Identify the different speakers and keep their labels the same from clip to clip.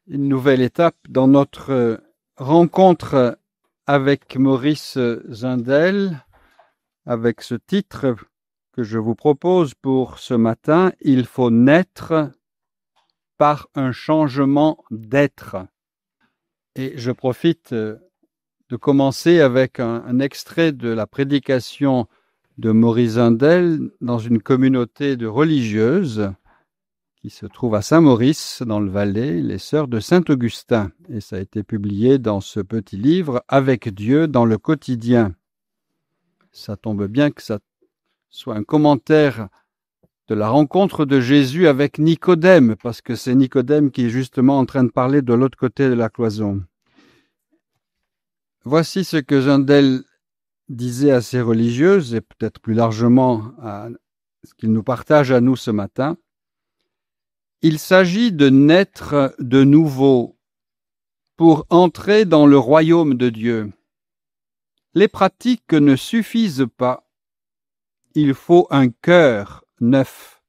Speaker 1: une nouvelle étape dans notre rencontre avec Maurice Zindel, avec ce titre que je vous propose pour ce matin, « Il faut naître par un changement d'être ». Et je profite de commencer avec un extrait de la prédication de Maurice Zindel dans une communauté de religieuses qui se trouve à Saint-Maurice, dans le Valais, les Sœurs de Saint-Augustin. Et ça a été publié dans ce petit livre, « Avec Dieu dans le quotidien ». Ça tombe bien que ça soit un commentaire de la rencontre de Jésus avec Nicodème, parce que c'est Nicodème qui est justement en train de parler de l'autre côté de la cloison. Voici ce que Zindel disait à ces religieuses, et peut-être plus largement à ce qu'il nous partage à nous ce matin. Il s'agit de naître de nouveau pour entrer dans le royaume de Dieu. Les pratiques ne suffisent pas. Il faut un cœur neuf,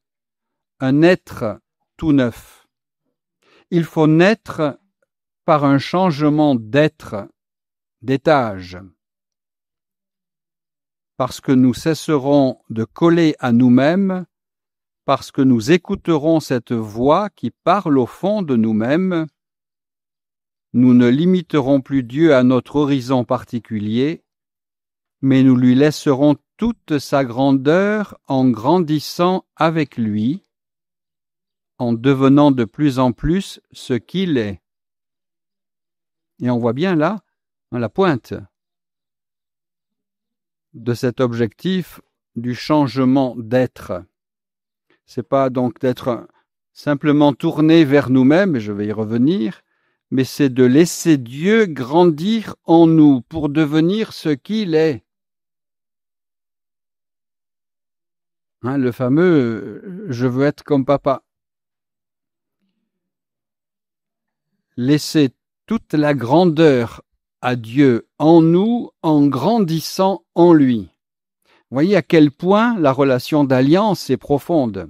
Speaker 1: un être tout neuf. Il faut naître par un changement d'être, d'étage. Parce que nous cesserons de coller à nous-mêmes, parce que nous écouterons cette voix qui parle au fond de nous-mêmes, nous ne limiterons plus Dieu à notre horizon particulier, mais nous lui laisserons toute sa grandeur en grandissant avec lui, en devenant de plus en plus ce qu'il est. Et on voit bien là, à la pointe de cet objectif du changement d'être. C'est pas donc d'être simplement tourné vers nous-mêmes, et je vais y revenir, mais c'est de laisser Dieu grandir en nous pour devenir ce qu'il est. Le fameux « je veux être comme papa ». Laisser toute la grandeur à Dieu en nous en grandissant en lui. Voyez à quel point la relation d'alliance est profonde.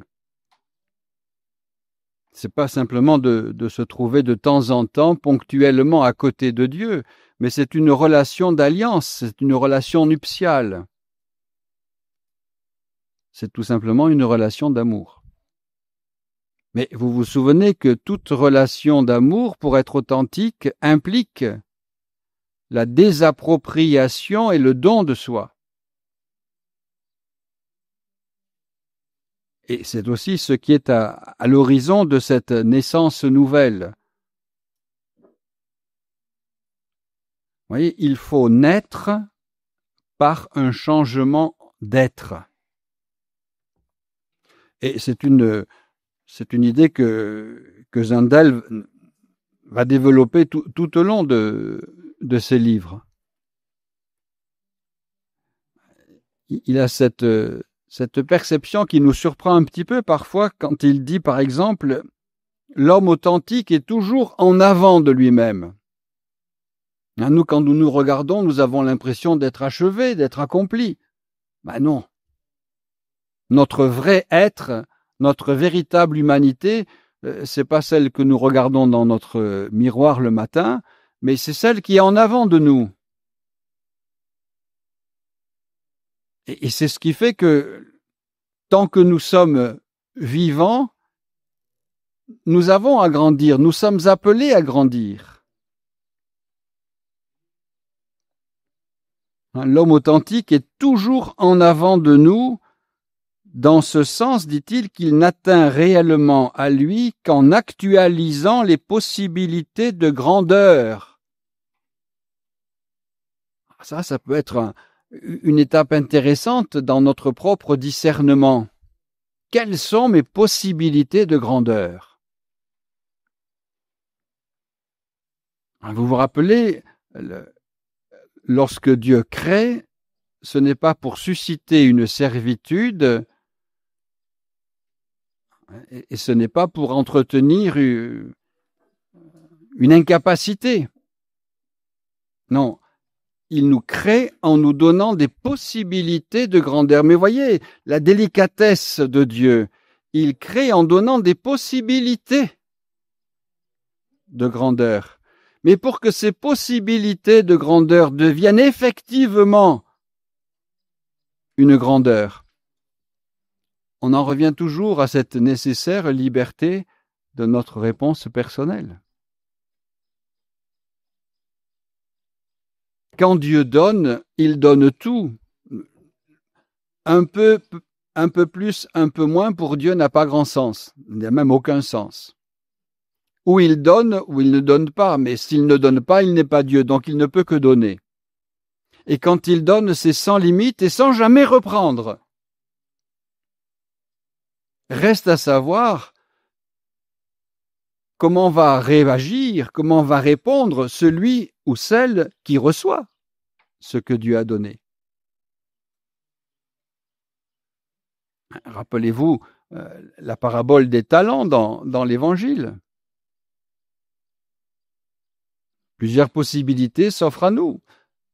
Speaker 1: Ce n'est pas simplement de se trouver de temps en temps, ponctuellement à côté de Dieu, mais c'est une relation d'alliance, c'est une relation nuptiale. C'est tout simplement une relation d'amour. Mais vous vous souvenez que toute relation d'amour, pour être authentique, implique la désappropriation et le don de soi. Et c'est aussi ce qui est à l'horizon de cette naissance nouvelle. Vous voyez, il faut naître par un changement d'être. Et c'est une idée que Zindel va développer tout au long de ses livres. Il a cette perception qui nous surprend un petit peu parfois quand il dit, par exemple, « L'homme authentique est toujours en avant de lui-même ». Nous, quand nous nous regardons, nous avons l'impression d'être achevés, d'être accomplis. Ben non. Notre vrai être, notre véritable humanité, c'est pas celle que nous regardons dans notre miroir le matin, mais c'est celle qui est en avant de nous. Et c'est ce qui fait que tant que nous sommes vivants, nous avons à grandir, nous sommes appelés à grandir. L'homme authentique est toujours en avant de nous, dans ce sens, dit-il, qu'il n'atteint réellement à lui qu'en actualisant les possibilités de grandeur. Ça peut être une étape intéressante dans notre propre discernement. Quelles sont mes possibilités de grandeur? Vous vous rappelez, lorsque Dieu crée, ce n'est pas pour susciter une servitude et ce n'est pas pour entretenir une incapacité. Non. Il nous crée en nous donnant des possibilités de grandeur. Mais voyez, la délicatesse de Dieu, il crée en donnant des possibilités. de grandeur. Mais pour que ces possibilités de grandeur deviennent effectivement une grandeur, on en revient toujours à cette nécessaire liberté de notre réponse personnelle. Quand Dieu donne, il donne tout. Un peu plus, un peu moins, pour Dieu n'a pas grand sens. Il n'y a même aucun sens. Ou il donne, ou il ne donne pas. Mais s'il ne donne pas, il n'est pas Dieu, donc il ne peut que donner. Et quand il donne, c'est sans limite et sans jamais reprendre. Reste à savoir comment va réagir, comment va répondre celui ou celle qui reçoit ce que Dieu a donné. Rappelez-vous la parabole des talents dans l'Évangile. Plusieurs possibilités s'offrent à nous.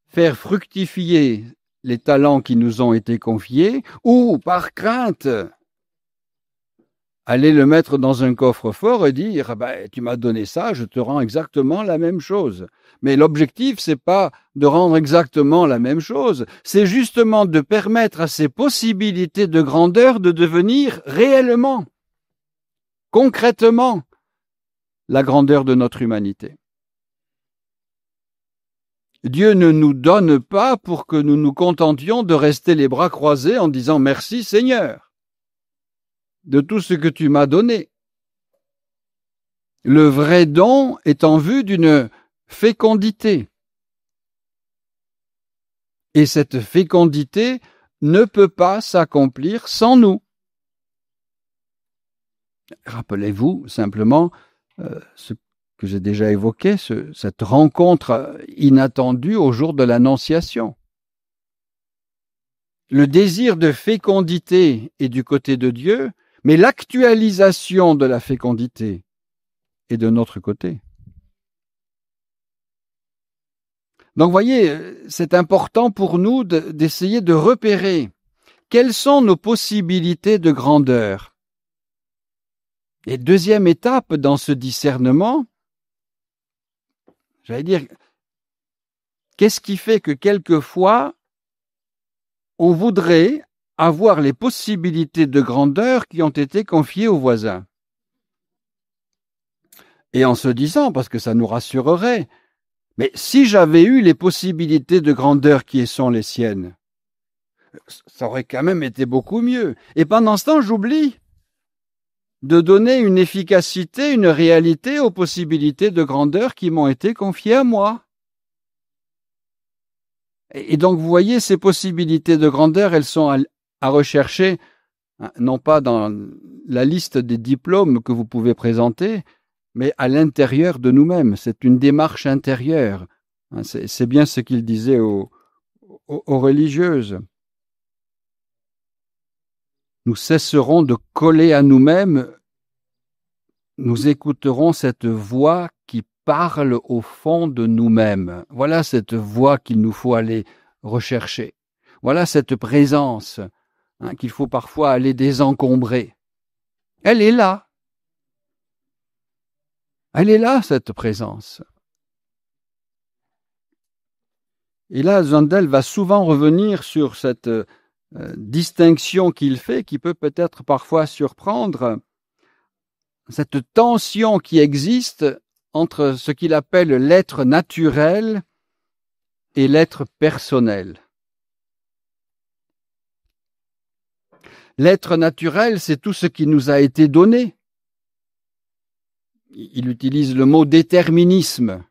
Speaker 1: Faire fructifier les talents qui nous ont été confiés ou, par crainte, aller le mettre dans un coffre-fort et dire tu m'as donné ça, je te rends exactement la même chose. Mais l'objectif, c'est pas de rendre exactement la même chose, c'est justement de permettre à ces possibilités de grandeur de devenir réellement, concrètement, la grandeur de notre humanité. Dieu ne nous donne pas pour que nous nous contentions de rester les bras croisés en disant merci Seigneur de tout ce que tu m'as donné. Le vrai don est en vue d'une fécondité. Et cette fécondité ne peut pas s'accomplir sans nous. Rappelez-vous simplement ce que j'ai déjà évoqué, cette rencontre inattendue au jour de l'Annonciation. Le désir de fécondité est du côté de Dieu, mais l'actualisation de la fécondité est de notre côté. Donc, voyez, c'est important pour nous d'essayer de repérer quelles sont nos possibilités de grandeur. Et deuxième étape dans ce discernement, j'allais dire, qu'est-ce qui fait que quelquefois, on voudrait avoir les possibilités de grandeur qui ont été confiées aux voisins? Et en se disant, parce que ça nous rassurerait, mais si j'avais eu les possibilités de grandeur qui sont les siennes, ça aurait quand même été beaucoup mieux. Et pendant ce temps, j'oublie de donner une efficacité, une réalité aux possibilités de grandeur qui m'ont été confiées à moi. Et donc, vous voyez, ces possibilités de grandeur, elles sont à rechercher, non pas dans la liste des diplômes que vous pouvez présenter, mais à l'intérieur de nous-mêmes. C'est une démarche intérieure. C'est bien ce qu'il disait aux religieuses. Nous cesserons de coller à nous-mêmes, nous écouterons cette voix qui parle au fond de nous-mêmes. Voilà cette voix qu'il nous faut aller rechercher. Voilà cette présence qu'il faut parfois aller désencombrer. Elle est là. Elle est là, cette présence. Et là, Zundel va souvent revenir sur cette distinction qu'il fait, qui peut peut-être parfois surprendre, cette tension qui existe entre ce qu'il appelle l'être naturel et l'être personnel. L'être naturel, c'est tout ce qui nous a été donné. Il utilise le mot déterminisme.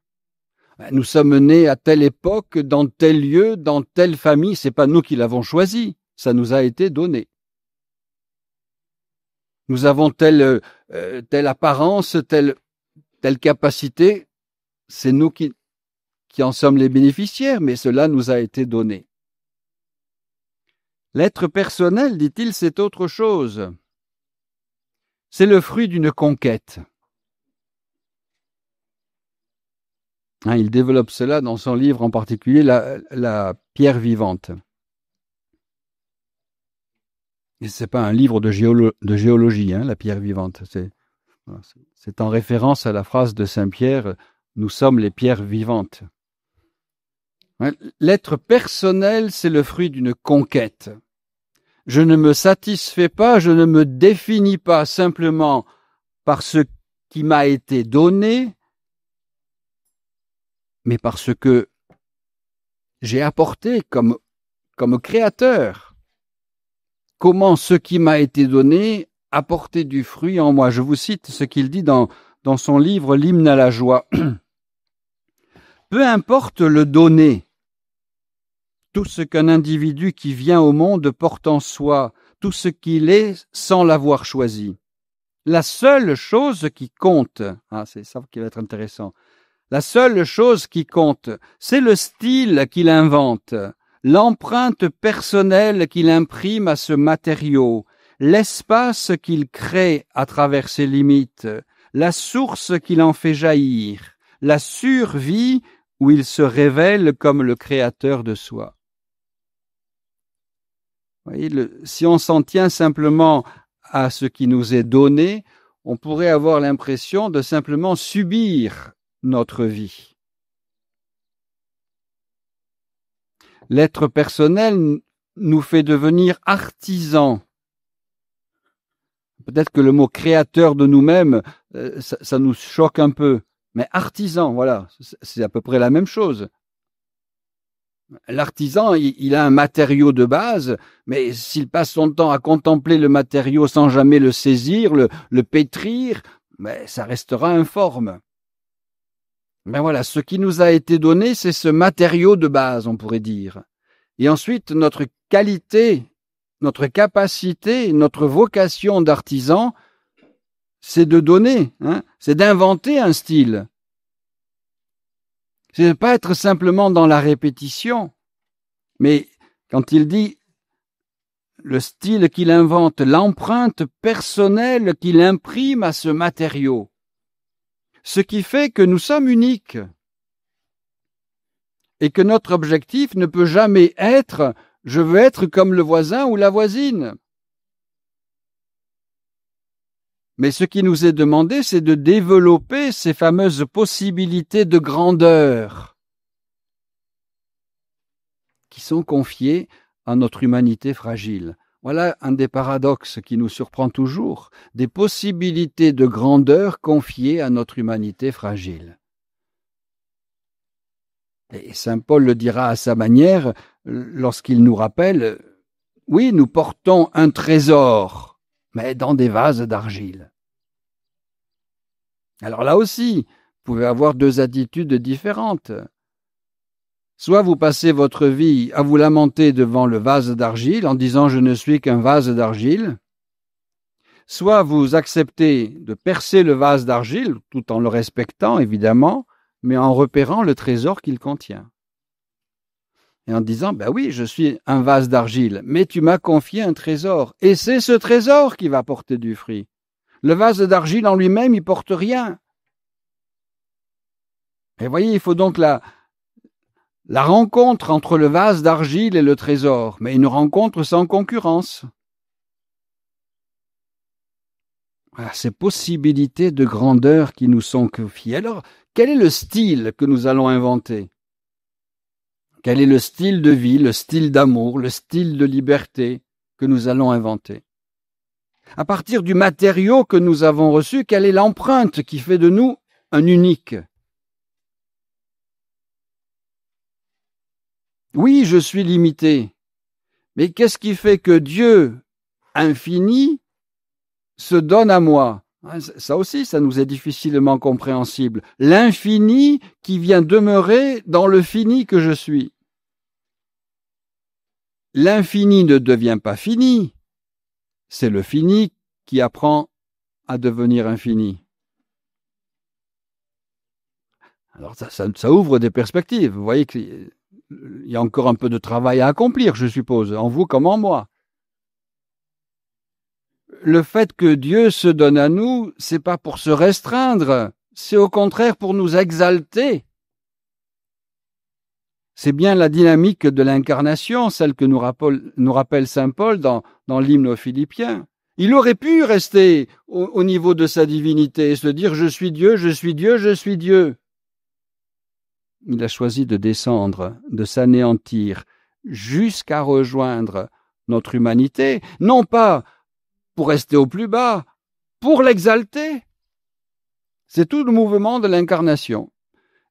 Speaker 1: Nous sommes nés à telle époque, dans tel lieu, dans telle famille. C'est pas nous qui l'avons choisi, ça nous a été donné. Nous avons telle apparence, telle capacité. C'est nous qui en sommes les bénéficiaires, mais cela nous a été donné. L'être personnel, dit-il, c'est autre chose. C'est le fruit d'une conquête. Il développe cela dans son livre, en particulier la pierre vivante. Et ce n'est pas un livre de géologie, la pierre vivante. Voilà, c'est en référence à la phrase de Saint Pierre, « Nous sommes les pierres vivantes ». L'être personnel, c'est le fruit d'une conquête. Je ne me satisfais pas, je ne me définis pas simplement par ce qui m'a été donné, mais par ce que j'ai apporté comme créateur. Comment ce qui m'a été donné a porté du fruit en moi. Je vous cite ce qu'il dit dans son livre « L'hymne à la joie ». Peu importe le donné, tout ce qu'un individu qui vient au monde porte en soi, tout ce qu'il est sans l'avoir choisi. La seule chose qui compte, c'est ça qui va être intéressant, la seule chose qui compte, c'est le style qu'il invente, l'empreinte personnelle qu'il imprime à ce matériau, l'espace qu'il crée à travers ses limites, la source qu'il en fait jaillir, la survie où il se révèle comme le créateur de soi. Vous voyez, si on s'en tient simplement à ce qui nous est donné, on pourrait avoir l'impression de simplement subir notre vie. L'être personnel nous fait devenir artisans. Peut-être que le mot créateur de nous-mêmes, ça nous choque un peu. Mais artisan, voilà, c'est à peu près la même chose. L'artisan, il a un matériau de base, mais s'il passe son temps à contempler le matériau sans jamais le saisir, le pétrir, mais ça restera informe. Ben voilà, ce qui nous a été donné, c'est ce matériau de base, on pourrait dire. Et ensuite, notre qualité, notre capacité, notre vocation d'artisan, c'est de donner, c'est d'inventer un style. C'est de ne pas être simplement dans la répétition, mais quand il dit le style qu'il invente, l'empreinte personnelle qu'il imprime à ce matériau, ce qui fait que nous sommes uniques et que notre objectif ne peut jamais être « je veux être comme le voisin ou la voisine ». Mais ce qui nous est demandé, c'est de développer ces fameuses possibilités de grandeur qui sont confiées à notre humanité fragile. Voilà un des paradoxes qui nous surprend toujours, des possibilités de grandeur confiées à notre humanité fragile. Et saint Paul le dira à sa manière lorsqu'il nous rappelle, oui, nous portons un trésor, mais dans des vases d'argile. Alors là aussi, vous pouvez avoir deux attitudes différentes. Soit vous passez votre vie à vous lamenter devant le vase d'argile en disant « je ne suis qu'un vase d'argile », soit vous acceptez de percer le vase d'argile, tout en le respectant évidemment, mais en repérant le trésor qu'il contient. Et en disant « ben oui, je suis un vase d'argile, mais tu m'as confié un trésor, et c'est ce trésor qui va porter du fruit. » Le vase d'argile en lui-même, il porte rien. Et vous voyez, il faut donc la rencontre entre le vase d'argile et le trésor, mais une rencontre sans concurrence. Voilà, ces possibilités de grandeur qui nous sont confiées. Alors, quel est le style que nous allons inventer? Quel est le style de vie, le style d'amour, le style de liberté que nous allons inventer? À partir du matériau que nous avons reçu, quelle est l'empreinte qui fait de nous un unique? Oui, je suis limité, mais qu'est-ce qui fait que Dieu infini se donne à moi? Ça aussi, ça nous est difficilement compréhensible. L'infini qui vient demeurer dans le fini que je suis. L'infini ne devient pas fini. C'est le fini qui apprend à devenir infini. Alors ça ouvre des perspectives. Vous voyez qu'il y a encore un peu de travail à accomplir, je suppose, en vous comme en moi. Le fait que Dieu se donne à nous, c'est pas pour se restreindre, c'est au contraire pour nous exalter. C'est bien la dynamique de l'incarnation, celle que nous rappelle saint Paul dans l'hymne aux Philippiens. Il aurait pu rester au niveau de sa divinité et se dire « Je suis Dieu, je suis Dieu, je suis Dieu ». Il a choisi de descendre, de s'anéantir, jusqu'à rejoindre notre humanité, non pas pour rester au plus bas, pour l'exalter. C'est tout le mouvement de l'incarnation.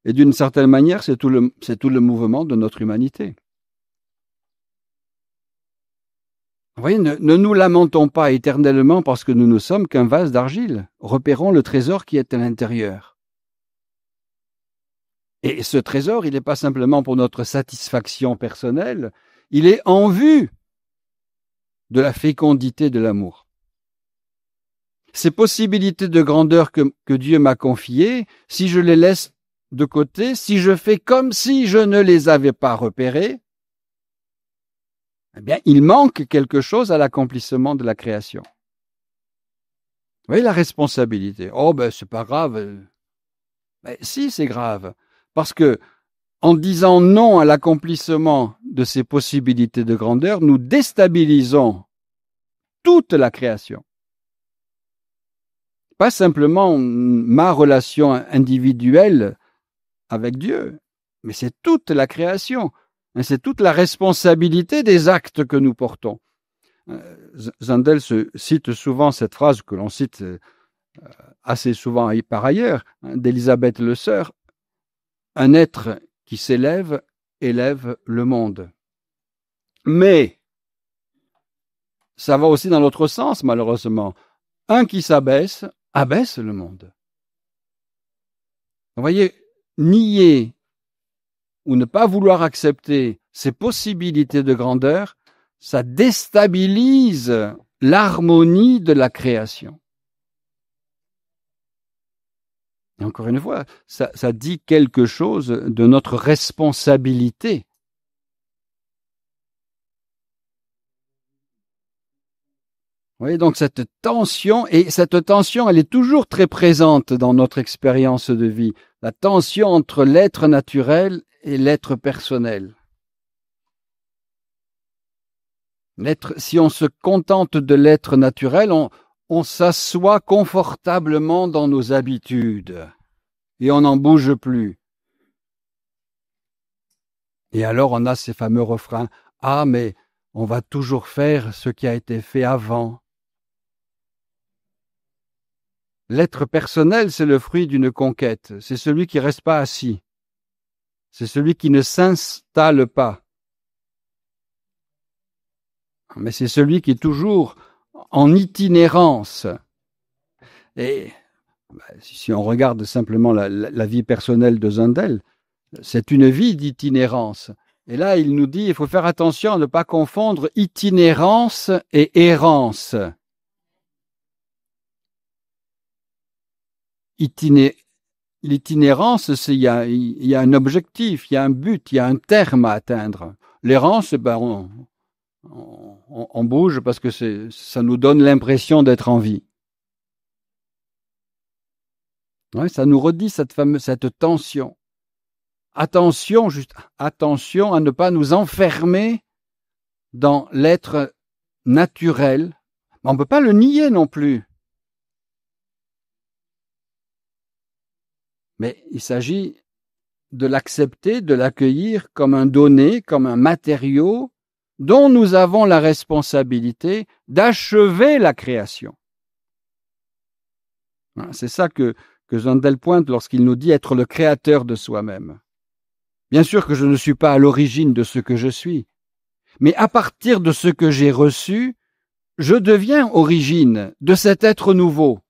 Speaker 1: Et d'une certaine manière, c'est tout le mouvement de notre humanité. Vous voyez, ne nous lamentons pas éternellement parce que nous ne sommes qu'un vase d'argile. Repérons le trésor qui est à l'intérieur. Et ce trésor, il n'est pas simplement pour notre satisfaction personnelle, il est en vue de la fécondité de l'amour. Ces possibilités de grandeur que Dieu m'a confiées, si je les laisse de côté, si je fais comme si je ne les avais pas repérées, eh bien, il manque quelque chose à l'accomplissement de la création. Vous voyez la responsabilité. Oh, ben, c'est pas grave. Ben, si, c'est grave. Parce que, en disant non à l'accomplissement de ces possibilités de grandeur, nous déstabilisons toute la création. Pas simplement ma relation individuelle avec Dieu, mais c'est toute la création. C'est toute la responsabilité des actes que nous portons. Zundel cite souvent cette phrase que l'on cite assez souvent par ailleurs, d'Elisabeth Le Sœur, « Un être qui s'élève élève le monde ». Mais ça va aussi dans l'autre sens, malheureusement. Un qui s'abaisse, abaisse le monde. Vous voyez, nier ou ne pas vouloir accepter ces possibilités de grandeur, ça déstabilise l'harmonie de la création. Et encore une fois, ça dit quelque chose de notre responsabilité. Vous voyez, donc cette tension, elle est toujours très présente dans notre expérience de vie, la tension entre l'être naturel et l'être personnel. Si on se contente de l'être naturel, on s'assoit confortablement dans nos habitudes et on n'en bouge plus. Et alors on a ces fameux refrains « Ah, mais on va toujours faire ce qui a été fait avant ». L'être personnel, c'est le fruit d'une conquête. C'est celui qui ne reste pas assis. C'est celui qui ne s'installe pas. Mais c'est celui qui est toujours en itinérance. Et si on regarde simplement la vie personnelle de Zundel, c'est une vie d'itinérance. Et là, il nous dit, il faut faire attention à ne pas confondre itinérance et errance. L'itinérance, il y a un objectif, il y a un but, il y a un terme à atteindre. L'errance, on bouge parce que ça nous donne l'impression d'être en vie. Ouais, ça nous redit cette tension. Attention à ne pas nous enfermer dans l'être naturel. On ne peut pas le nier non plus. Mais il s'agit de l'accepter, de l'accueillir comme un donné, comme un matériau dont nous avons la responsabilité d'achever la création. C'est ça que Zundel pointe lorsqu'il nous dit être le créateur de soi-même. Bien sûr que je ne suis pas à l'origine de ce que je suis, mais à partir de ce que j'ai reçu, je deviens origine de cet être nouveau,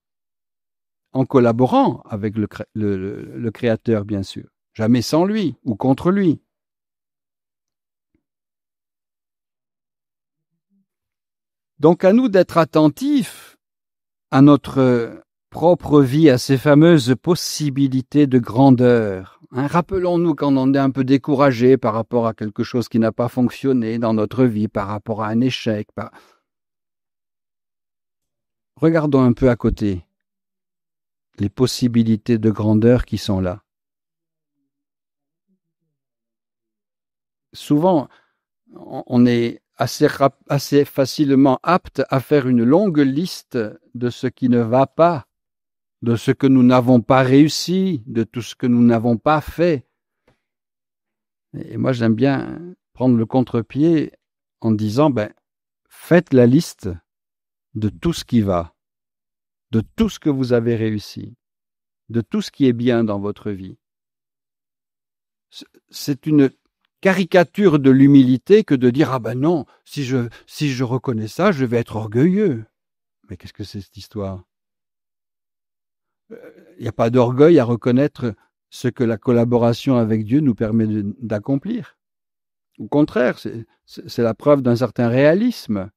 Speaker 1: en collaborant avec le Créateur, bien sûr, jamais sans lui ou contre lui. Donc à nous d'être attentifs à notre propre vie, à ces fameuses possibilités de grandeur. Rappelons-nous quand on est un peu découragé par rapport à quelque chose qui n'a pas fonctionné dans notre vie, par rapport à un échec. Regardons un peu à côté les possibilités de grandeur qui sont là. Souvent, on est assez facilement apte à faire une longue liste de ce qui ne va pas, de ce que nous n'avons pas réussi, de tout ce que nous n'avons pas fait. Et moi, j'aime bien prendre le contre-pied en disant, faites la liste de tout ce qui va, de tout ce que vous avez réussi, de tout ce qui est bien dans votre vie. C'est une caricature de l'humilité que de dire « Ah ben non, si je reconnais ça, je vais être orgueilleux. » Mais qu'est-ce que c'est cette histoire? Il n'y a pas d'orgueil à reconnaître ce que la collaboration avec Dieu nous permet d'accomplir. Au contraire, c'est la preuve d'un certain réalisme.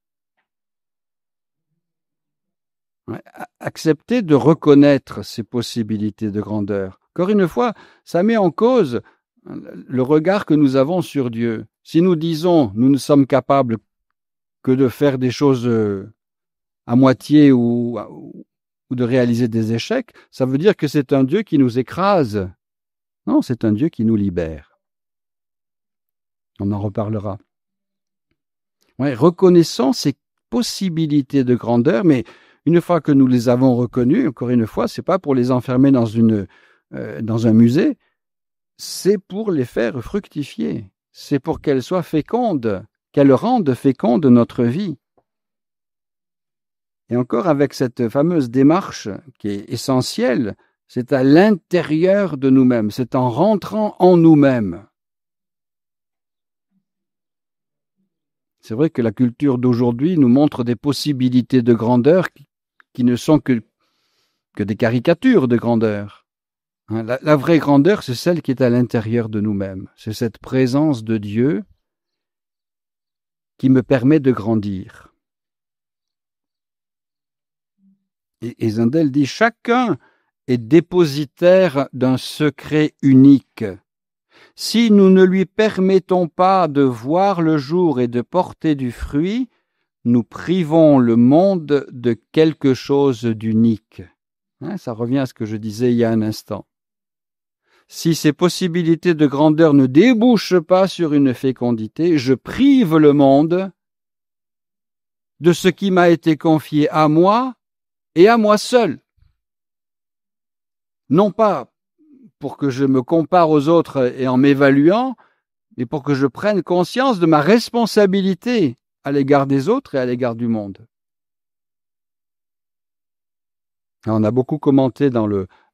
Speaker 1: Accepter de reconnaître ces possibilités de grandeur. Encore une fois, ça met en cause le regard que nous avons sur Dieu. Si nous disons nous ne sommes capables que de faire des choses à moitié ou de réaliser des échecs, ça veut dire que c'est un Dieu qui nous écrase. Non, c'est un Dieu qui nous libère. On en reparlera. Reconnaissons ces possibilités de grandeur, mais une fois que nous les avons reconnues, encore une fois, c'est pas pour les enfermer dans un musée, c'est pour les faire fructifier. C'est pour qu'elles soient fécondes, qu'elles rendent féconde notre vie. Et encore avec cette fameuse démarche qui est essentielle, c'est à l'intérieur de nous-mêmes, c'est en rentrant en nous-mêmes. C'est vrai que la culture d'aujourd'hui nous montre des possibilités de grandeur qui ne sont que des caricatures de grandeur. La vraie grandeur, c'est celle qui est à l'intérieur de nous-mêmes. C'est cette présence de Dieu qui me permet de grandir. Et Zundel dit « Chacun est dépositaire d'un secret unique. Si nous ne lui permettons pas de voir le jour et de porter du fruit, nous privons le monde de quelque chose d'unique. » Ça revient à ce que je disais il y a un instant. Si ces possibilités de grandeur ne débouchent pas sur une fécondité, je prive le monde de ce qui m'a été confié à moi et à moi seul. Non pas pour que je me compare aux autres et en m'évaluant, mais pour que je prenne conscience de ma responsabilité à l'égard des autres et à l'égard du monde. Alors, on a beaucoup commenté dans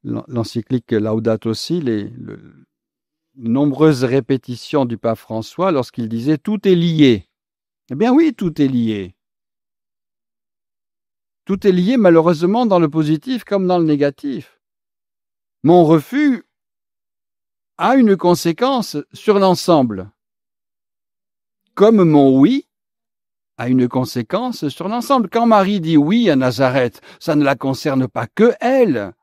Speaker 1: l'encyclique Laudato Si les nombreuses répétitions du pape François lorsqu'il disait « tout est lié ». Eh bien oui, tout est lié. Tout est lié malheureusement dans le positif comme dans le négatif. Mon refus a une conséquence sur l'ensemble, comme mon oui a une conséquence sur l'ensemble. Quand Marie dit oui à Nazareth, ça ne la concerne pas que elle.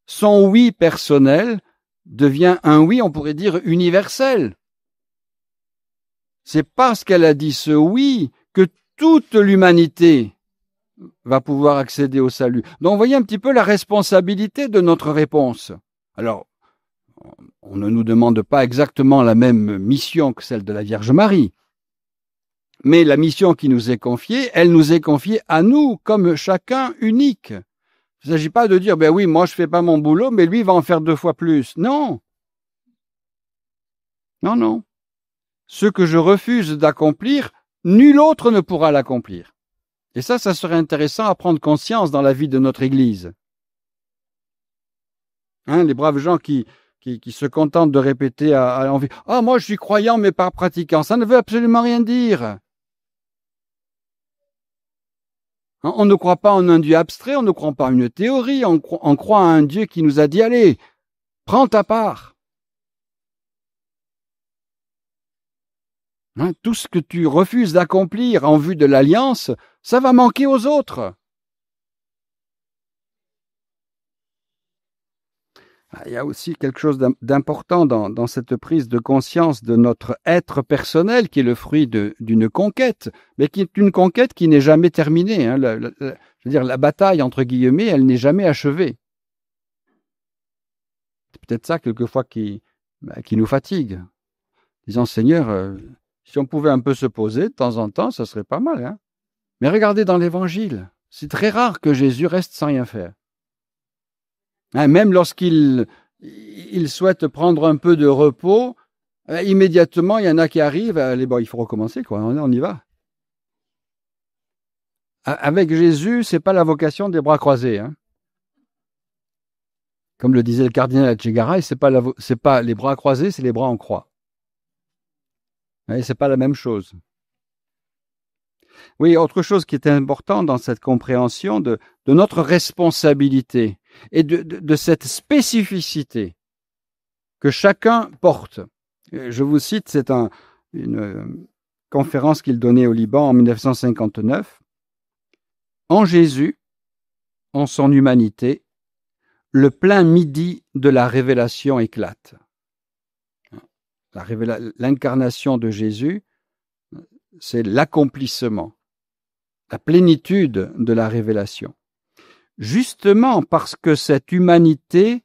Speaker 1: Son oui personnel devient un oui, on pourrait dire, universel. C'est parce qu'elle a dit ce oui que toute l'humanité va pouvoir accéder au salut. Donc, vous voyez un petit peu la responsabilité de notre réponse. Alors, on ne nous demande pas exactement la même mission que celle de la Vierge Marie. Mais la mission qui nous est confiée, elle nous est confiée à nous, comme chacun unique. Il ne s'agit pas de dire, ben oui, moi je ne fais pas mon boulot, mais lui va en faire 2 fois plus. Non. Non, non. Ce que je refuse d'accomplir, nul autre ne pourra l'accomplir. Et ça serait intéressant à prendre conscience dans la vie de notre Église. Les braves gens qui se contentent de répéter à l'envie « Ah, moi je suis croyant mais pas pratiquant », ça ne veut absolument rien dire. On ne croit pas en un Dieu abstrait, on ne croit pas en une théorie, on croit à un Dieu qui nous a dit « Allez, prends ta part ». Tout ce que tu refuses d'accomplir en vue de l'alliance, ça va manquer aux autres. Il y a aussi quelque chose d'important dans cette prise de conscience de notre être personnel qui est le fruit d'une conquête, mais qui est une conquête qui n'est jamais terminée. Je veux dire, la bataille, entre guillemets, elle n'est jamais achevée. C'est peut-être ça, quelquefois, qui nous fatigue. Disant, Seigneur, Si on pouvait un peu se poser de temps en temps, ça serait pas mal, hein. Mais regardez dans l'Évangile, c'est très rare que Jésus reste sans rien faire. Hein, même lorsqu'il souhaite prendre un peu de repos, immédiatement, il y en a qui arrivent, bon, il faut recommencer, quoi. On y va. Avec Jésus, c'est pas la vocation des bras croisés, hein. Comme le disait le cardinal Etchegaray, c'est pas les bras croisés, c'est les bras en croix. C'est pas la même chose. Oui, autre chose qui est important dans cette compréhension de notre responsabilité et de cette spécificité que chacun porte. Je vous cite, c'est une conférence qu'il donnait au Liban en 1959. En Jésus, en son humanité, le plein midi de la révélation éclate. L'incarnation de Jésus, c'est l'accomplissement, la plénitude de la révélation. Justement parce que cette humanité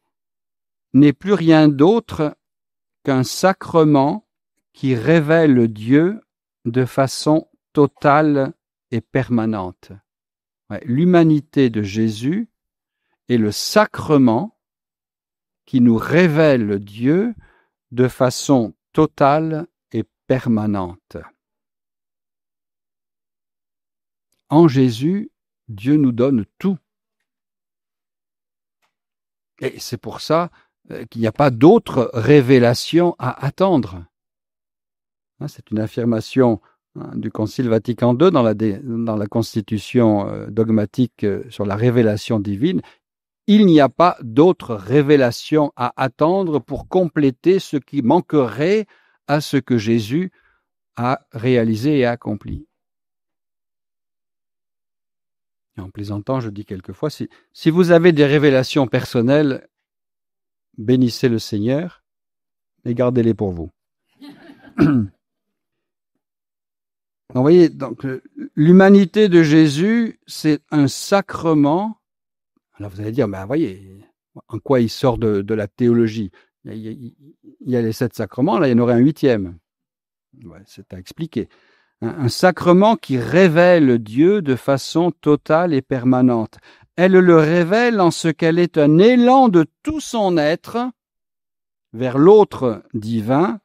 Speaker 1: n'est plus rien d'autre qu'un sacrement qui révèle Dieu de façon totale et permanente. L'humanité de Jésus est le sacrement qui nous révèle Dieu de façon totale et permanente. En Jésus, Dieu nous donne tout. Et c'est pour ça qu'il n'y a pas d'autre révélation à attendre. C'est une affirmation du Concile Vatican II dans la constitution dogmatique sur la révélation divine. Il n'y a pas d'autre révélation à attendre pour compléter ce qui manquerait à ce que Jésus a réalisé et accompli. Et en plaisantant, je dis quelquefois, si vous avez des révélations personnelles, bénissez le Seigneur et gardez-les pour vous. Vous voyez, donc, l'humanité de Jésus, c'est un sacrement. Alors vous allez dire, mais voyez, en quoi il sort de la théologie? Il y a les 7 sacrements, là il y en aurait un 8e. C'est à expliquer. Un sacrement qui révèle Dieu de façon totale et permanente. Elle le révèle en ce qu'elle est un élan de tout son être vers l'autre divin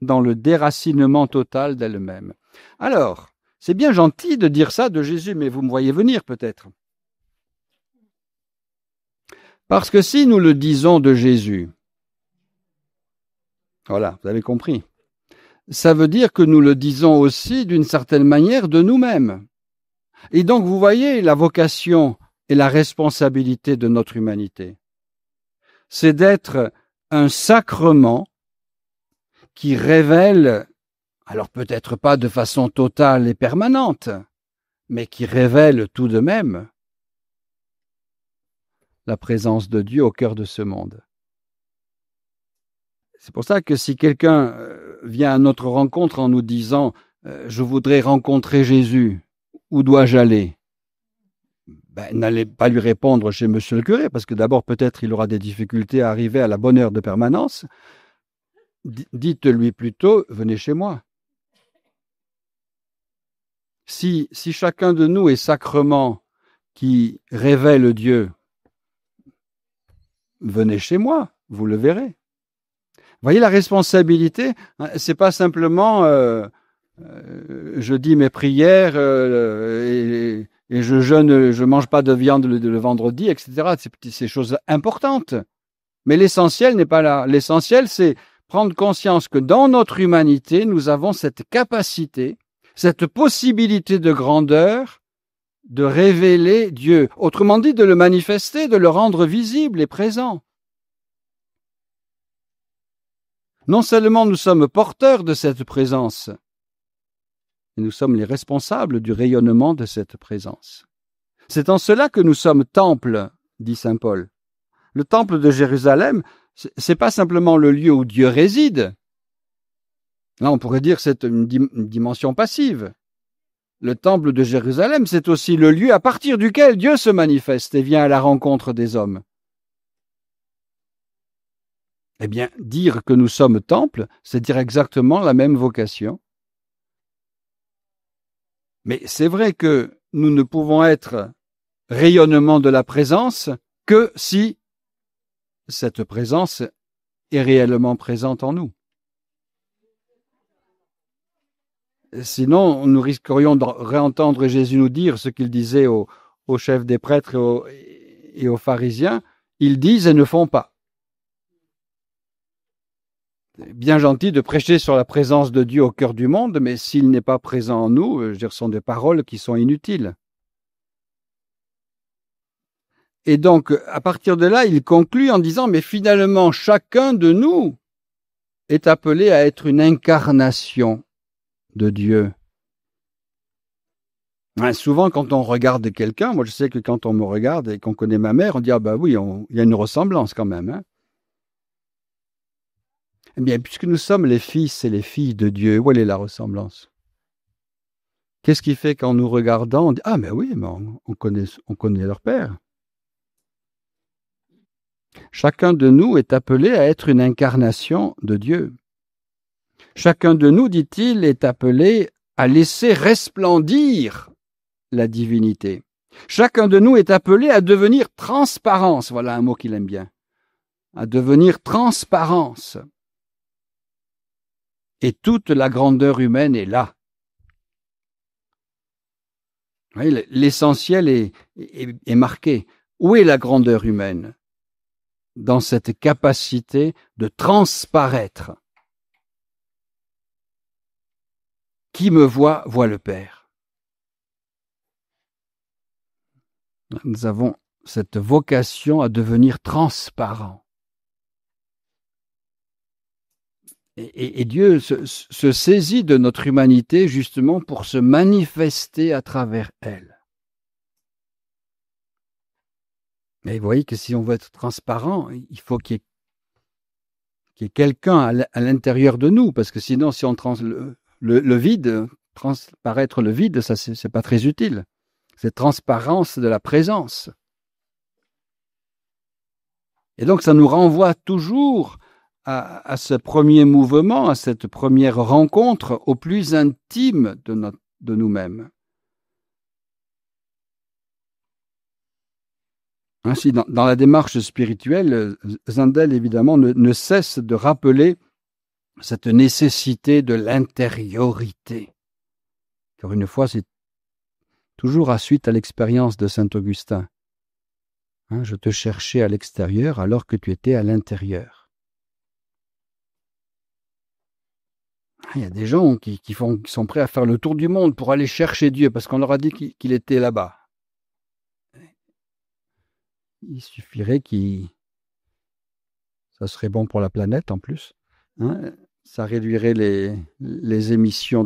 Speaker 1: dans le déracinement total d'elle-même. Alors, c'est bien gentil de dire ça de Jésus, mais vous me voyez venir peut-être. Parce que si nous le disons de Jésus, voilà, vous avez compris, ça veut dire que nous le disons aussi d'une certaine manière de nous-mêmes. Et donc, vous voyez la vocation et la responsabilité de notre humanité. C'est d'être un sacrement qui révèle, alors peut-être pas de façon totale et permanente, mais qui révèle tout de même la présence de Dieu au cœur de ce monde. C'est pour ça que si quelqu'un vient à notre rencontre en nous disant « Je voudrais rencontrer Jésus, où dois-je aller ?» n'allez pas lui répondre chez monsieur le curé, parce que d'abord peut-être il aura des difficultés à arriver à la bonne heure de permanence. Dites-lui plutôt « Venez chez moi ». Si chacun de nous est sacrement qui révèle Dieu, venez chez moi, vous le verrez. Vous voyez la responsabilité, c'est pas simplement je dis mes prières et je jeûne, je mange pas de viande le vendredi, etc. C'est ces choses importantes. Mais l'essentiel n'est pas là. L'essentiel, c'est prendre conscience que dans notre humanité, nous avons cette capacité, cette possibilité de grandeur de révéler Dieu. Autrement dit, de le manifester, de le rendre visible et présent. Non seulement nous sommes porteurs de cette présence, mais nous sommes les responsables du rayonnement de cette présence. C'est en cela que nous sommes temple, dit saint Paul. Le temple de Jérusalem, c'est pas simplement le lieu où Dieu réside. Là, on pourrait dire que c'est une dimension passive. Le temple de Jérusalem, c'est aussi le lieu à partir duquel Dieu se manifeste et vient à la rencontre des hommes. Eh bien, dire que nous sommes temple, c'est dire exactement la même vocation. Mais c'est vrai que nous ne pouvons être rayonnement de la présence que si cette présence est réellement présente en nous. Sinon, nous risquerions de réentendre Jésus nous dire ce qu'il disait aux chefs des prêtres et aux pharisiens. Ils disent et ne font pas. C'est bien gentil de prêcher sur la présence de Dieu au cœur du monde, mais s'il n'est pas présent en nous, je veux dire, ce sont des paroles qui sont inutiles. Et donc, à partir de là, il conclut en disant, mais finalement, chacun de nous est appelé à être une incarnation de Dieu. Souvent, quand on regarde quelqu'un, moi je sais que quand on me regarde et qu'on connaît ma mère, on dit, ah bah oui, il y a une ressemblance quand même. Hein. Eh bien, puisque nous sommes les fils et les filles de Dieu, où est la ressemblance? Qu'est-ce qui fait qu'en nous regardant, on dit, ah mais oui, mais on connaît leur père. Chacun de nous est appelé à être une incarnation de Dieu. Chacun de nous, dit-il, est appelé à laisser resplendir la divinité. Chacun de nous est appelé à devenir transparence. Voilà un mot qu'il aime bien. À devenir transparence. Et toute la grandeur humaine est là. Oui, l'essentiel est marqué. Où est la grandeur humaine? Dans cette capacité de transparaître. Qui me voit, voit le Père. Nous avons cette vocation à devenir transparent. Et Dieu se saisit de notre humanité justement pour se manifester à travers elle. Mais vous voyez que si on veut être transparent, il faut qu'il y ait quelqu'un à l'intérieur de nous, parce que sinon, si on le vide, transparaître le vide, ça c'est pas très utile. C'est transparence de la présence. Et donc ça nous renvoie toujours à ce premier mouvement, à cette première rencontre au plus intime de nous-mêmes. Ainsi, dans la démarche spirituelle, Zindel, évidemment, ne cesse de rappeler cette nécessité de l'intériorité. Car une fois, c'est toujours à suite à l'expérience de saint Augustin. Je te cherchais à l'extérieur alors que tu étais à l'intérieur. Il y a des gens qui sont prêts à faire le tour du monde pour aller chercher Dieu parce qu'on leur a dit qu'il était là-bas. Il suffirait ça serait bon pour la planète en plus. Ça réduirait les émissions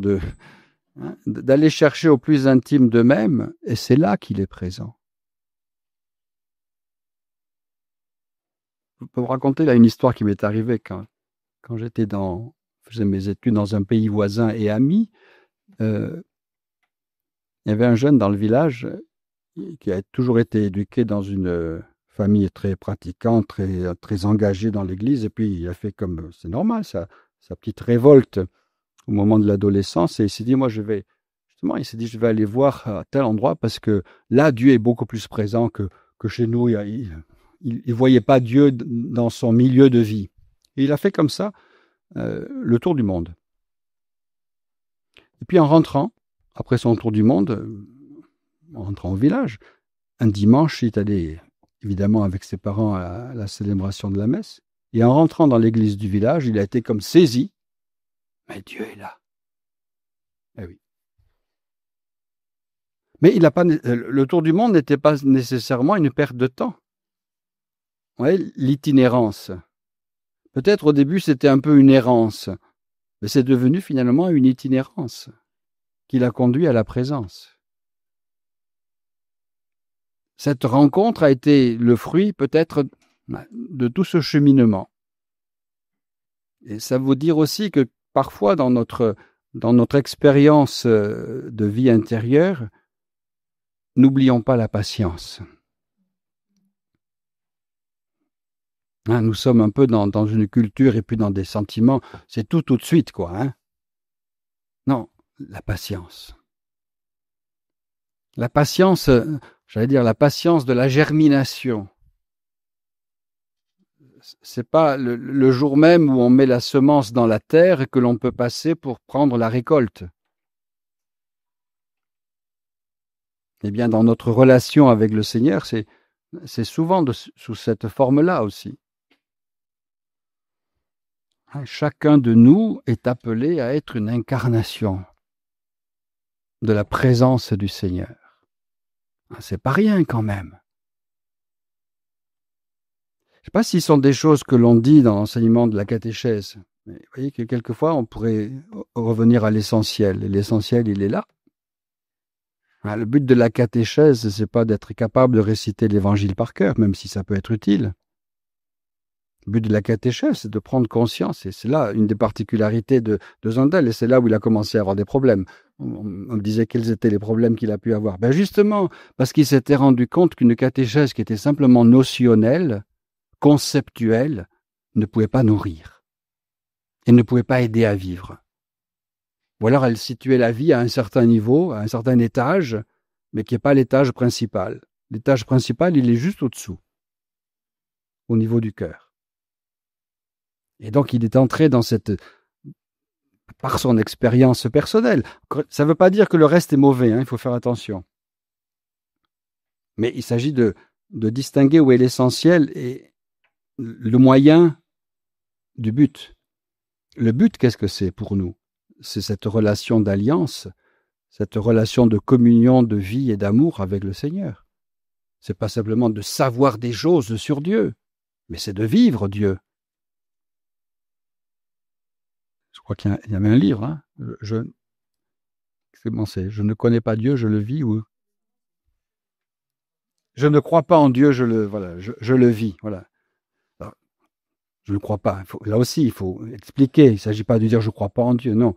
Speaker 1: d'aller chercher au plus intime d'eux-mêmes, et c'est là qu'il est présent. Je peux vous raconter là une histoire qui m'est arrivée quand j'étais faisais mes études dans un pays voisin et ami. Il y avait un jeune dans le village qui a toujours été éduqué dans une famille très pratiquante, très engagée dans l'église, et puis il a fait comme, c'est normal, sa petite révolte au moment de l'adolescence, et il s'est dit, moi je vais aller voir à tel endroit, parce que là, Dieu est beaucoup plus présent que chez nous. Il ne voyait pas Dieu dans son milieu de vie. Et il a fait comme ça le tour du monde. Et puis en rentrant, après son tour du monde, en rentrant au village, un dimanche, il est allé évidemment avec ses parents à la célébration de la messe, et en rentrant dans l'église du village, il a été comme saisi. Mais Dieu est là. Eh oui. Mais le tour du monde n'était pas nécessairement une perte de temps. Ouais, l'itinérance. Peut-être au début c'était un peu une errance, mais c'est devenu finalement une itinérance qui l'a conduit à la présence. Cette rencontre a été le fruit peut-être de tout ce cheminement. Et ça veut dire aussi que parfois dans notre expérience de vie intérieure, n'oublions pas la patience. Nous sommes un peu dans une culture et puis dans des sentiments, c'est tout de suite, quoi. Non, la patience. La patience, j'allais dire la patience de la germination. C'est pas le jour même où on met la semence dans la terre et que l'on peut passer pour prendre la récolte. Eh bien, dans notre relation avec le Seigneur, c'est souvent sous cette forme-là aussi. Chacun de nous est appelé à être une incarnation de la présence du Seigneur. C'est pas rien quand même. Je ne sais pas si ce sont des choses que l'on dit dans l'enseignement de la catéchèse. Mais vous voyez que quelquefois, on pourrait revenir à l'essentiel. Et l'essentiel, il est là. Le but de la catéchèse, c'est pas d'être capable de réciter l'évangile par cœur, même si ça peut être utile. Le but de la catéchèse, c'est de prendre conscience. Et c'est là une des particularités de Zundel. Et c'est là où il a commencé à avoir des problèmes. On me disait quels étaient les problèmes qu'il a pu avoir. Ben justement, parce qu'il s'était rendu compte qu'une catéchèse qui était simplement notionnelle, conceptuelle, ne pouvait pas nourrir. Elle ne pouvait pas aider à vivre. Ou alors elle situait la vie à un certain niveau, à un certain étage, mais qui n'est pas l'étage principal. L'étage principal, il est juste au-dessous, au niveau du cœur. Et donc il est entré dans cette, par son expérience personnelle. Ça ne veut pas dire que le reste est mauvais, il faut faire attention. Mais il s'agit de distinguer où est l'essentiel et le moyen du but. Le but, qu'est-ce que c'est pour nous? C'est cette relation d'alliance, cette relation de communion, de vie et d'amour avec le Seigneur. C'est pas simplement de savoir des choses sur Dieu, mais c'est de vivre Dieu. Je crois qu'il y a même un livre. Je ne connais pas Dieu, je le vis. Ou je ne crois pas en Dieu, je le vis. Voilà. Alors, je ne crois pas. Là aussi, il faut expliquer. Il ne s'agit pas de dire je ne crois pas en Dieu, non.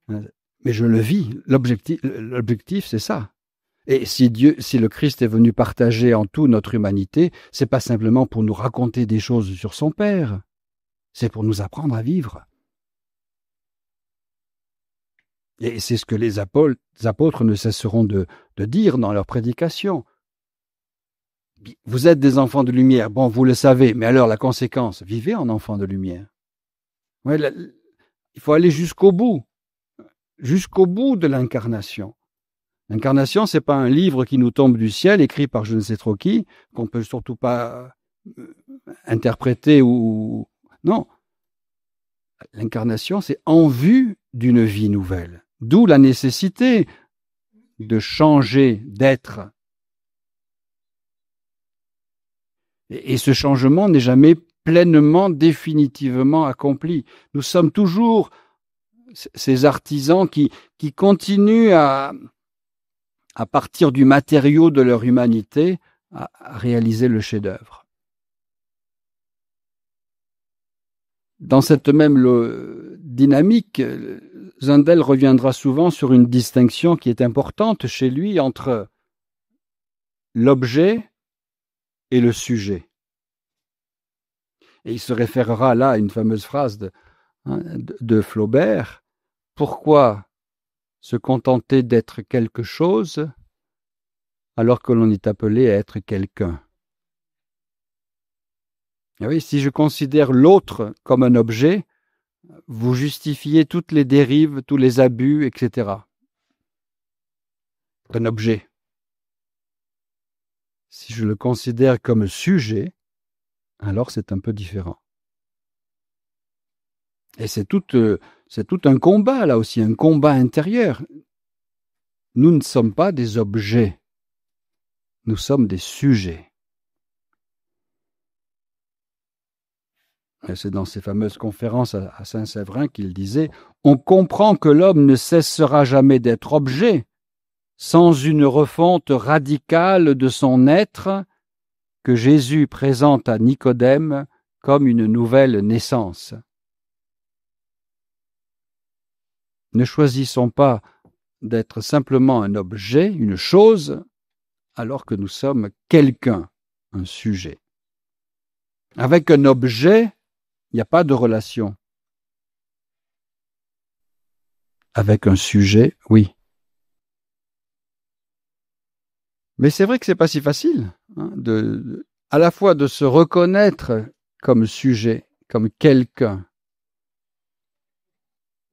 Speaker 1: Mais je le vis. L'objectif, c'est ça. Et si le Christ est venu partager en tout notre humanité, c'est pas simplement pour nous raconter des choses sur son Père, c'est pour nous apprendre à vivre. Et c'est ce que les apôtres ne cesseront de dire dans leur prédication. Vous êtes des enfants de lumière, bon, vous le savez, mais alors la conséquence, vivez en enfants de lumière. Ouais, il faut aller jusqu'au bout de l'incarnation. L'incarnation, c'est pas un livre qui nous tombe du ciel, écrit par je ne sais trop qui, qu'on peut surtout pas interpréter ou... Non. L'incarnation, c'est en vue d'une vie nouvelle. D'où la nécessité de changer, d'être. Et ce changement n'est jamais pleinement, définitivement accompli. Nous sommes toujours ces artisans qui continuent à partir du matériau de leur humanité, à réaliser le chef-d'œuvre. Dans cette même dynamique, Zundel reviendra souvent sur une distinction qui est importante chez lui entre l'objet et le sujet. Et il se référera là à une fameuse phrase de Flaubert. Pourquoi se contenter d'être quelque chose alors que l'on est appelé à être quelqu'un? Et oui, si je considère l'autre comme un objet, vous justifiez toutes les dérives, tous les abus, etc. Un objet. Si je le considère comme sujet, alors c'est un peu différent. Et c'est tout un combat, là aussi, un combat intérieur. Nous ne sommes pas des objets, nous sommes des sujets. Et c'est dans ces fameuses conférences à Saint-Séverin qu'il disait « On comprend que l'homme ne cessera jamais d'être objet sans une refonte radicale de son être que Jésus présente à Nicodème comme une nouvelle naissance. » Ne choisissons pas d'être simplement un objet, une chose, alors que nous sommes quelqu'un, un sujet. Avec un objet, il n'y a pas de relation. Avec un sujet, oui. Mais c'est vrai que c'est pas si facile, hein, à la fois de se reconnaître comme sujet, comme quelqu'un.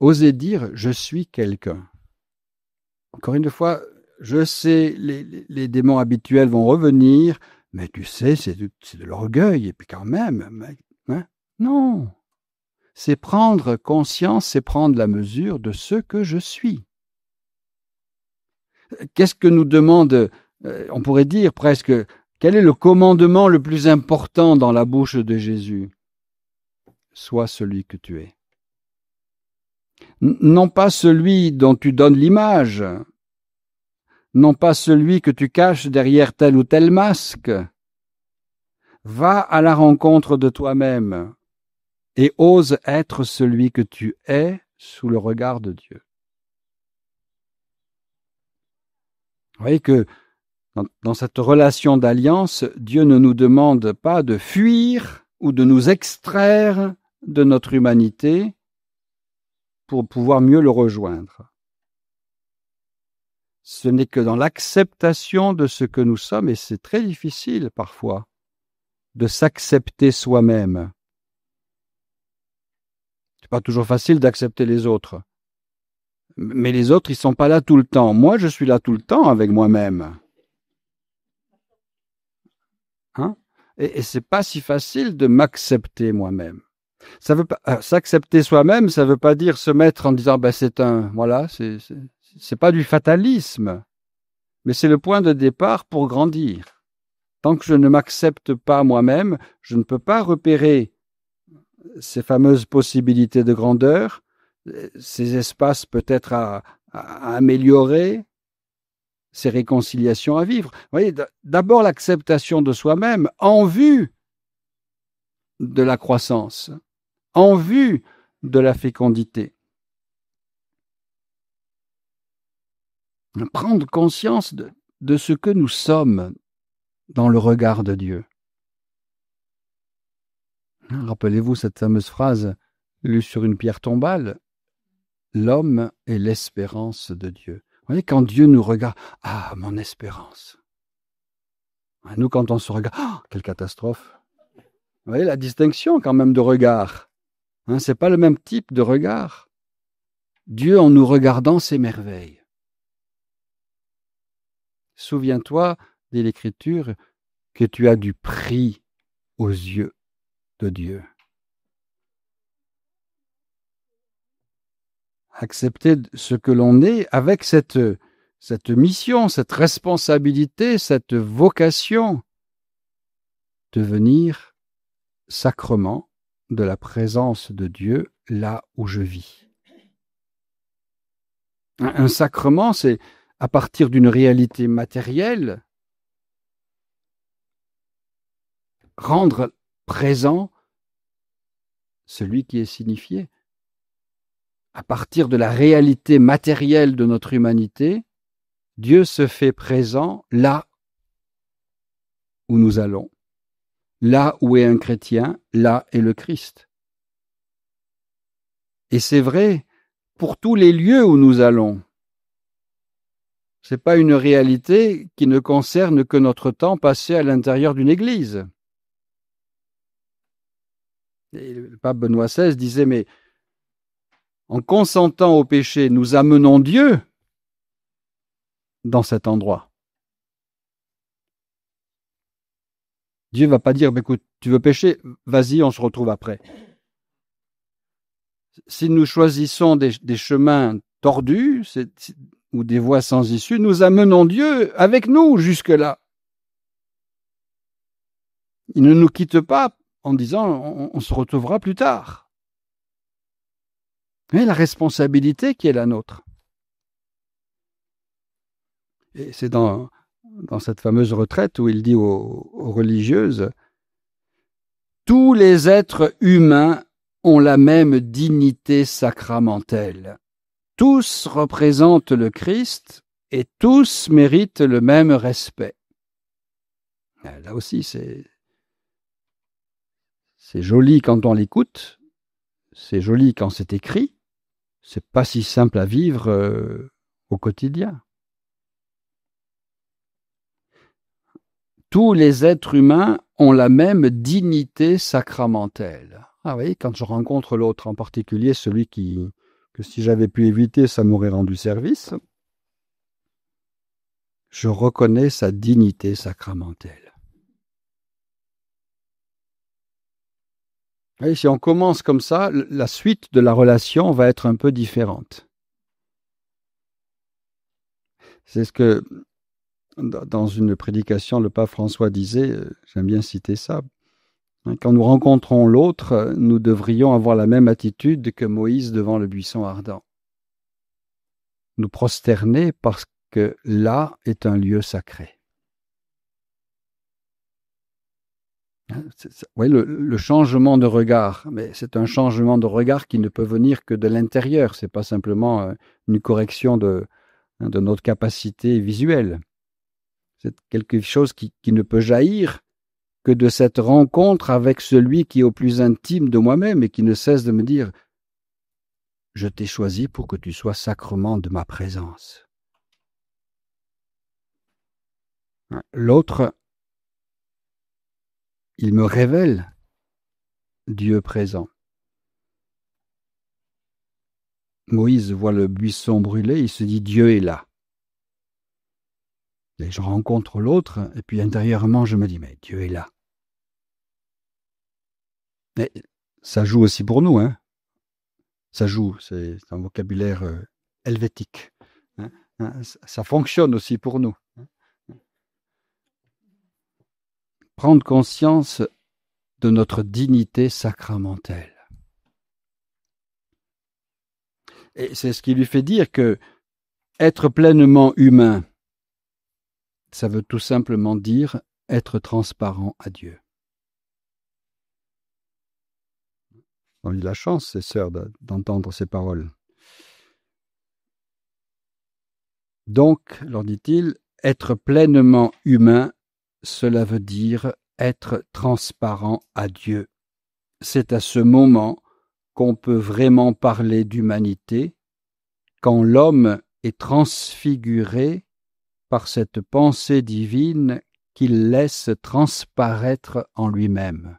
Speaker 1: Oser dire « je suis quelqu'un ». Encore une fois, je sais, les démons habituels vont revenir, mais tu sais, c'est de l'orgueil, et puis quand même, hein, non. C'est prendre conscience, c'est prendre la mesure de ce que je suis. Qu'est-ce que nous demande, on pourrait dire presque, quel est le commandement le plus important dans la bouche de Jésus? Sois celui que tu es. Non pas celui dont tu donnes l'image, non pas celui que tu caches derrière tel ou tel masque. Va à la rencontre de toi-même et ose être celui que tu es sous le regard de Dieu. Vous voyez que dans cette relation d'alliance, Dieu ne nous demande pas de fuir ou de nous extraire de notre humanité pour pouvoir mieux le rejoindre. Ce n'est que dans l'acceptation de ce que nous sommes, et c'est très difficile parfois, de s'accepter soi-même. C'est pas toujours facile d'accepter les autres. Mais les autres, ils sont pas là tout le temps. Moi, je suis là tout le temps avec moi-même. Hein? Et c'est pas si facile de m'accepter moi-même. Ça veut pas s'accepter soi-même, ça veut pas dire se mettre en disant ben c'est pas du fatalisme, mais c'est le point de départ pour grandir. Tant que je ne m'accepte pas moi-même, je ne peux pas repérer ces fameuses possibilités de grandeur, ces espaces peut-être à améliorer, ces réconciliations à vivre. Vous voyez, d'abord l'acceptation de soi-même en vue de la croissance, en vue de la fécondité. Prendre conscience de ce que nous sommes dans le regard de Dieu. Rappelez-vous cette fameuse phrase lue sur une pierre tombale, « L'homme est l'espérance de Dieu ». Vous voyez, quand Dieu nous regarde, « Ah, mon espérance ». Nous, quand on se regarde, « Oh, quelle catastrophe ». Vous voyez la distinction quand même de regard. Ce n'est pas le même type de regard. Dieu, en nous regardant, s'émerveille. Souviens-toi, dit l'Écriture, que tu as du prix aux yeux de Dieu. Accepter ce que l'on est avec cette mission, cette responsabilité, cette vocation, devenir sacrement de la présence de Dieu là où je vis. Un sacrement, c'est à partir d'une réalité matérielle, rendre présent celui qui est signifié. À partir de la réalité matérielle de notre humanité, Dieu se fait présent là où nous allons. Là où est un chrétien, là est le Christ. Et c'est vrai pour tous les lieux où nous allons. Ce n'est pas une réalité qui ne concerne que notre temps passé à l'intérieur d'une église. Et le pape Benoît XVI disait, mais en consentant au péché, nous amenons Dieu dans cet endroit. Dieu ne va pas dire, écoute, tu veux pécher, vas-y, on se retrouve après. Si nous choisissons des chemins tordus ou des voies sans issue, nous amenons Dieu avec nous jusque-là. Il ne nous quitte pas en disant on se retrouvera plus tard. Mais la responsabilité qui est la nôtre. Et c'est dans cette fameuse retraite où il dit aux religieuses, tous les êtres humains ont la même dignité sacramentelle. Tous représentent le Christ et tous méritent le même respect. Là aussi, c'est joli quand on l'écoute, c'est joli quand c'est écrit, c'est pas si simple à vivre au quotidien. tous les êtres humains ont la même dignité sacramentelle. Ah oui, quand je rencontre l'autre, en particulier celui que si j'avais pu éviter, ça m'aurait rendu service, je reconnais sa dignité sacramentelle. Et si on commence comme ça, la suite de la relation va être un peu différente. C'est ce que, dans une prédication, le pape François disait, j'aime bien citer ça, quand nous rencontrons l'autre, nous devrions avoir la même attitude que Moïse devant le buisson ardent. Nous prosterner parce que là est un lieu sacré. Oui, le changement de regard, mais c'est un changement de regard qui ne peut venir que de l'intérieur. Ce n'est pas simplement une correction de notre capacité visuelle. C'est quelque chose qui ne peut jaillir que de cette rencontre avec celui qui est au plus intime de moi-même et qui ne cesse de me dire « Je t'ai choisi pour que tu sois sacrement de ma présence ». L'autre, il me révèle Dieu présent. Moïse voit le buisson brûlé, il se dit « Dieu est là ». Et je rencontre l'autre, et puis intérieurement, je me dis « Mais Dieu est là ». Mais ça joue aussi pour nous, hein. Ça joue, c'est un vocabulaire helvétique. Hein. Ça fonctionne aussi pour nous. Prendre conscience de notre dignité sacramentelle. Et c'est ce qui lui fait dire que être pleinement humain, ça veut tout simplement dire être transparent à Dieu. On a eu la chance, ces sœurs, d'entendre ces paroles. Donc, leur dit-il, être pleinement humain, cela veut dire être transparent à Dieu. C'est à ce moment qu'on peut vraiment parler d'humanité, quand l'homme est transfiguré par cette pensée divine qu'il laisse transparaître en lui-même.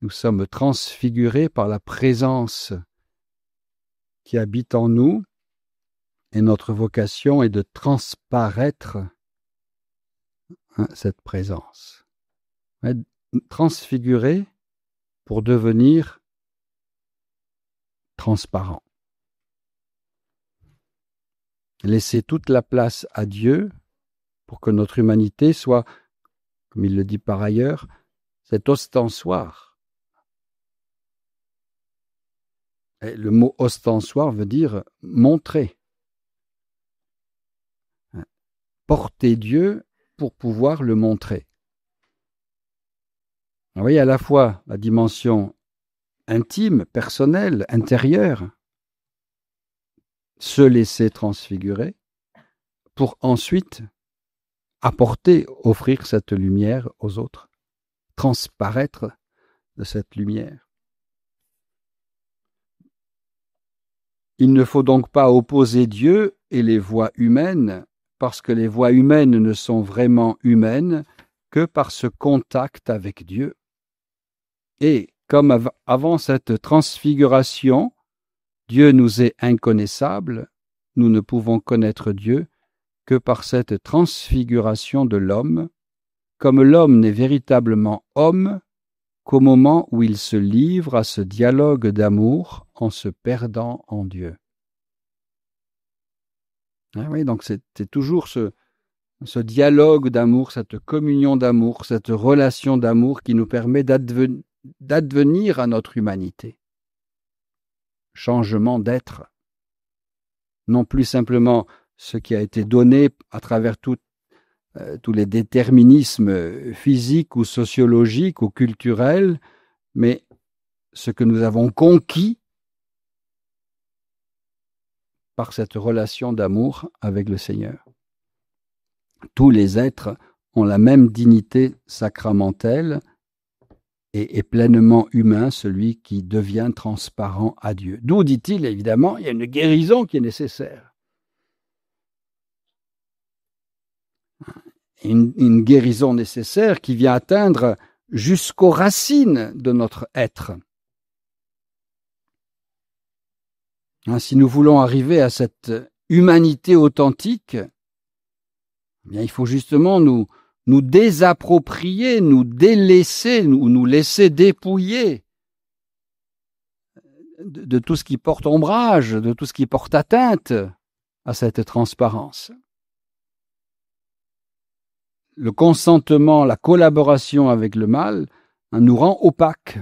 Speaker 1: Nous sommes transfigurés par la présence qui habite en nous, et notre vocation est de transparaître cette présence. Transfiguré pour devenir transparent. Laisser toute la place à Dieu pour que notre humanité soit, comme il le dit par ailleurs, cet ostensoir. Et le mot ostensoir veut dire montrer. Porter Dieu pour pouvoir le montrer. Vous voyez, à la fois la dimension intime, personnelle, intérieure, se laisser transfigurer, pour ensuite apporter, offrir cette lumière aux autres, transparaître de cette lumière. Il ne faut donc pas opposer Dieu et les voies humaines, parce que les voies humaines ne sont vraiment humaines que par ce contact avec Dieu. Et comme avant cette transfiguration, Dieu nous est inconnaissable, nous ne pouvons connaître Dieu que par cette transfiguration de l'homme, comme l'homme n'est véritablement homme qu'au moment où il se livre à ce dialogue d'amour en se perdant en Dieu. Ah oui, donc c'est toujours ce dialogue d'amour, cette communion d'amour, cette relation d'amour qui nous permet d'advenir à notre humanité. Changement d'être. Non plus simplement ce qui a été donné à travers tous les déterminismes physiques ou sociologiques ou culturels, mais ce que nous avons conquis par cette relation d'amour avec le Seigneur. Tous les êtres ont la même dignité sacramentelle et est pleinement humain celui qui devient transparent à Dieu. D'où, dit-il, évidemment, il y a une guérison qui est nécessaire. Une guérison nécessaire qui vient atteindre jusqu'aux racines de notre être. Si nous voulons arriver à cette humanité authentique, eh bien, il faut justement nous désapproprier, nous délaisser, nous laisser dépouiller de tout ce qui porte ombrage, de tout ce qui porte atteinte à cette transparence. Le consentement, la collaboration avec le mal nous rend opaques.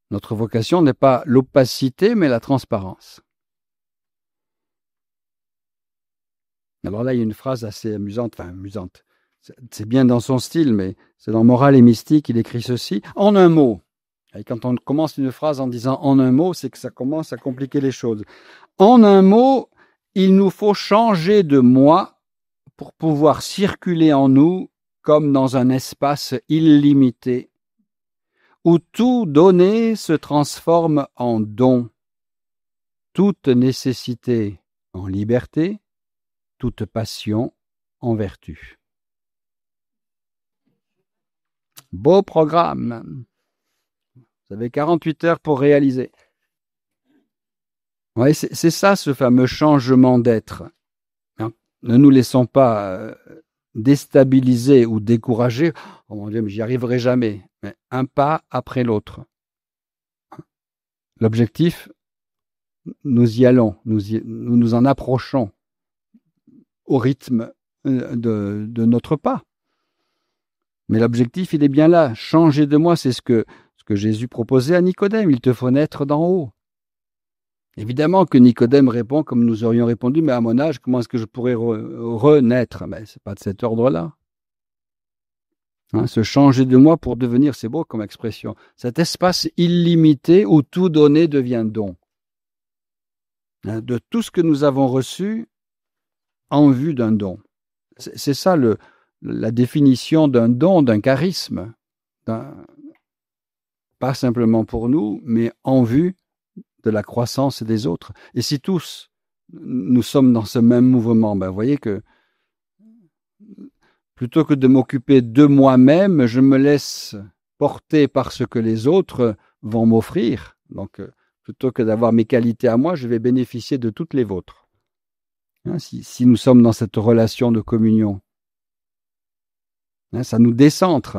Speaker 1: Notre vocation n'est pas l'opacité, mais la transparence. Alors là, il y a une phrase assez amusante, c'est bien dans son style, mais c'est dans Morale et Mystique, il écrit ceci, en un mot. Et quand on commence une phrase en disant en un mot, c'est que ça commence à compliquer les choses. En un mot, il nous faut changer de moi pour pouvoir circuler en nous comme dans un espace illimité, où tout donné se transforme en don, toute nécessité en liberté, toute passion en vertu. Beau programme. Vous avez 48 heures pour réaliser. Ouais, c'est ça, ce fameux changement d'être. Ne nous laissons pas déstabiliser ou décourager. Oh mon Dieu, mais j'y arriverai jamais. Mais un pas après l'autre. L'objectif, nous y allons, nous en approchons au rythme de notre pas. Mais l'objectif, il est bien là. Changer de moi, c'est ce que Jésus proposait à Nicodème. Il te faut naître d'en haut. Évidemment que Nicodème répond comme nous aurions répondu, mais à mon âge, comment est-ce que je pourrais renaître? Mais ce n'est pas de cet ordre-là. Se changer de moi pour devenir, c'est beau comme expression, cet espace illimité où tout donné devient don. De tout ce que nous avons reçu en vue d'un don. C'est ça la définition d'un don, d'un charisme. Pas simplement pour nous, mais en vue de la croissance des autres. Et si tous nous sommes dans ce même mouvement, vous voyez que plutôt que de m'occuper de moi-même, je me laisse porter par ce que les autres vont m'offrir. Donc, plutôt que d'avoir mes qualités à moi, je vais bénéficier de toutes les vôtres. Si nous sommes dans cette relation de communion, ça nous décentre.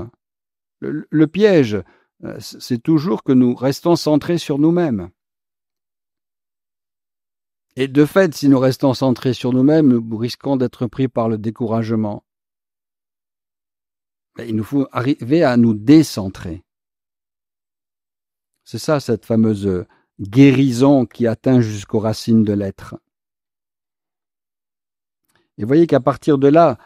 Speaker 1: Le piège, c'est toujours que nous restons centrés sur nous-mêmes. Et de fait, si nous restons centrés sur nous-mêmes, nous risquons d'être pris par le découragement. Il nous faut arriver à nous décentrer. C'est ça, cette fameuse guérison qui atteint jusqu'aux racines de l'être. Et vous voyez qu'à partir de là,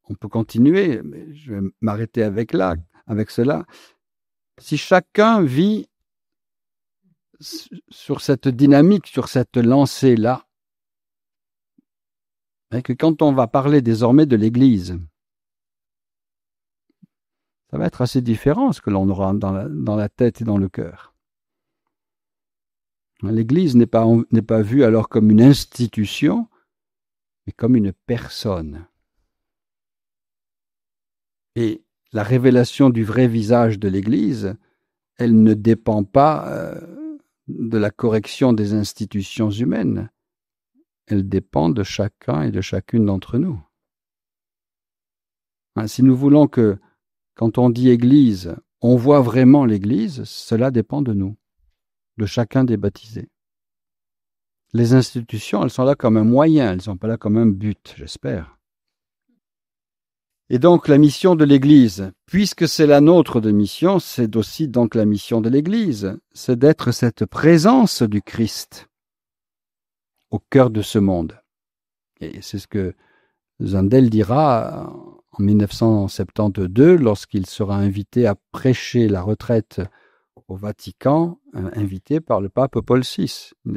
Speaker 1: on peut continuer, mais je vais m'arrêter avec cela. Si chacun vit sur cette dynamique, sur cette lancée-là, et que quand on va parler désormais de l'Église, ça va être assez différent ce que l'on aura dans la tête et dans le cœur. L'Église n'est pas vue alors comme une institution, mais comme une personne. Et la révélation du vrai visage de l'Église, elle ne dépend pas de la correction des institutions humaines. Elle dépend de chacun et de chacune d'entre nous. Si nous voulons que, quand on dit Église, on voit vraiment l'Église, cela dépend de nous, de chacun des baptisés. Les institutions, elles sont là comme un moyen, elles ne sont pas là comme un but, j'espère. Et donc la mission de l'Église, puisque c'est la nôtre de mission, c'est aussi donc la mission de l'Église, c'est d'être cette présence du Christ au cœur de ce monde. Et c'est ce que Zundel dira en 1972, lorsqu'il sera invité à prêcher la retraite au Vatican, invité par le pape Paul VI. Il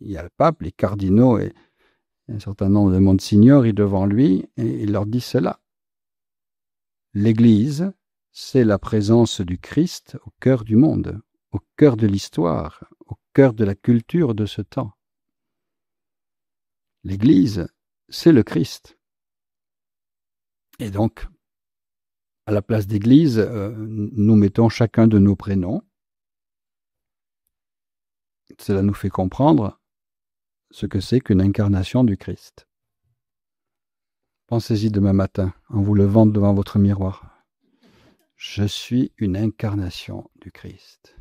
Speaker 1: y a le pape, les cardinaux et un certain nombre de monsignori devant lui, et il leur dit cela. L'Église, c'est la présence du Christ au cœur du monde, au cœur de l'histoire, au cœur de la culture de ce temps. L'Église, c'est le Christ. Et donc, à la place d'Église, nous mettons chacun de nos prénoms. Cela nous fait comprendre ce que c'est qu'une incarnation du Christ. Pensez-y demain matin, en vous levant devant votre miroir. Je suis une incarnation du Christ.